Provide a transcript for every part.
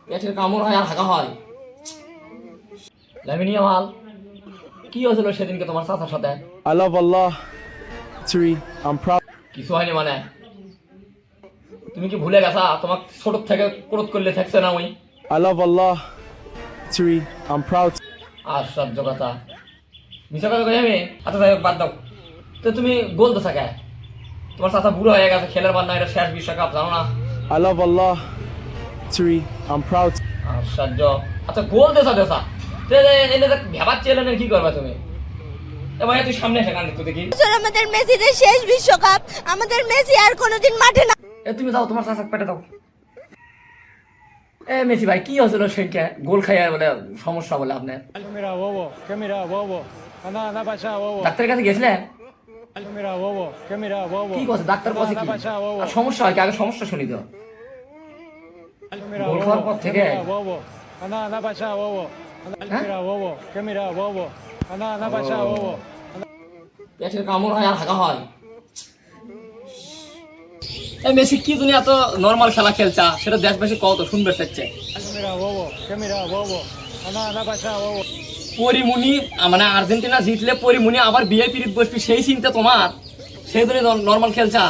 পেটের কামড় হয় আর হাঁকা হয়। লামিনী আমাল, কি হয়েছিল সেদিনকে তোমার চাচার সাথে? I love Allah. Three, I'm proud. কিছু হয়নি মানে? তুমি কি ভুলে গেছা তোমার ছোট থেকে ক্রোধ করলে থাকছে না ওই? I love Allah. Three, I'm proud. আশ্চর্য কথা, মিশা কথা কই আমি? আচ্ছা যাই হোক, বাদ দাও তো। তুমি গোল দেশা কে? তোমার চাচা বুড়ো হয়ে গেছে, খেলার বার না, এটা শেষ বিশ্বকাপ, জানো না? I love Allah. Three, I'm proud. আশ্চর্য। আচ্ছা গোল দেশা দেশা এনে ভেবার চেলেন কি করবা তুমি? এবার তুই সামনে এসে গান দেখতে দেখি। আমাদের মেসিদের শেষ বিশ্বকাপ, আমাদের মেসি আর কোনোদিন মাঠে না। তুমি যাও, তোমার চাচা পেটে দাও। মেসি ভাই, কি হয়েছিল সেদিনকে? গোল খাইয়া বলে সমস্যা বলে আপনার? Mira, bobo, ¿qué mira, bobo? Anda, anda para allá, bobo. ডাক্তারের কাছে গেছিলেন? Mira, bobo, ¿qué mira, bobo? কি কথা ডাক্তার কাছে কি? Anda para allá, bobo. আর সমস্যা হয় কি? আগে সমস্যা শুনি তো। Mira, Gol খাওয়ার পর bobo, ¿qué থেকে? mira, bobo? Anda, anda para allá, bobo. ¿Eh? Mira, bobo, ¿qué mira, bobo? Anda, anda para allá, bobo. পেটের কামড় হয় আর হাঁকা হয়। মেসি কি তুমি এত নরমাল খেলা খেলছা সেটা দেশবাসী কত শুনবে চাচ্ছে। Mira, bobo, ¿qué mira, bobo? Anda, anda para allá, bobo. পরিমুনি মানে আর্জেন্টিনা জিতলে পরিমুনি আবার বিআইপির বসবি, সেই চিন্তা তোমার? সেই ধরে নরমাল খেলছা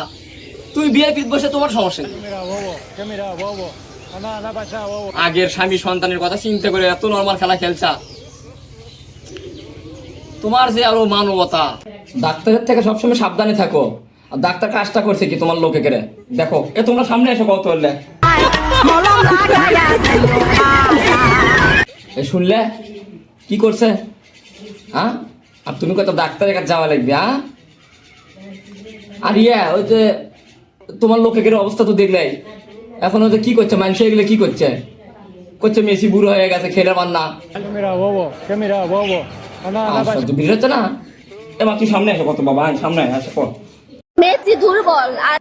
তুমি বিআইপির বসে, তোমার সমস্যা নেই। Mira, bobo, ¿qué mira, bobo? Anda, anda para allá, bobo. আগের স্বামী সন্তানের কথা চিন্তা করে এত নরমাল খেলা খেলছা, তোমার যে আরো মানবতা। ডাক্তারের থেকে সবসময় সাবধানে থাকো। আর ডাক্তার কাজটা করছে কি তোমার লোকে কেড়ে দেখো। তোমরা সামনে এসে কত বললে শুনলে কি করছে? হ্যাঁ, আর তুমি কত ডাক্তারের কাছে যাওয়া লাগবে? হ্যাঁ, আর ওই যে তোমার লোকে কেড়ে অবস্থা তো দেখলেই। এখন ওই যে কি করছে মানুষ, এগুলো কি করছে? করছে মেসি বুড়ো হয়ে গেছে, খেলে পার না। Mira, bobo, ¿qué mira, bobo? Anda, anda para allá. ভিড় হচ্ছে না? এবার তুই সামনে এসে কত বাবা, সামনে আসে কর। মেসি দুর্বল আর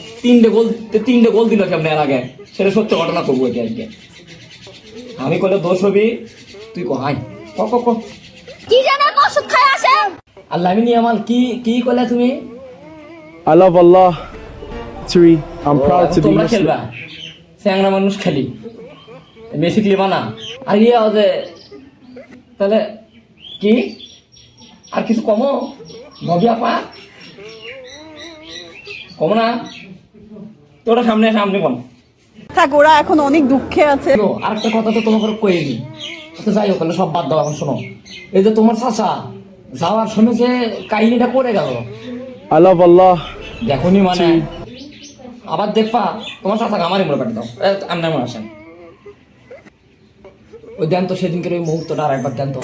তিনটে গোল দিল কেমন এর আগে, সেটা সত্য ঘটনা করবো এটা আজকে। আমি করলে দোষ হবি, তুই কহাই ক কি জানেন ওষুধ খায় আসেন। আর লামিনী আমাল, কি করলে তুমি? I love Allah. Three, I'm proud to be তোমরা Muslim. খেলবা, স্যাংরা মানুষ খেলি, মেসি খেলিবা না? আর ওদের তাহলে কি আর কিছু কমো ভবি আপা? কমো না? তোরা সামনে সামনে কম থাক, ওরা এখন অনেক দুঃখে আছে। আরেকটা কথা তো তোমাকে কইনি। আচ্ছা যাই হোক, সব বাদ দাও। এখন শোনো, এই যে তোমার চাচা যাওয়ার সময় যে কাহিনীটা করে গেল, I love Allah. দেখোনি মানে? আবার দেখবা তোমার চাচাকে আমারই মনে কাটে দাও। আপনার মনে আসেন ওই দেন তো সেদিনকে ওই মুহূর্তটা আর একবার দেন তো।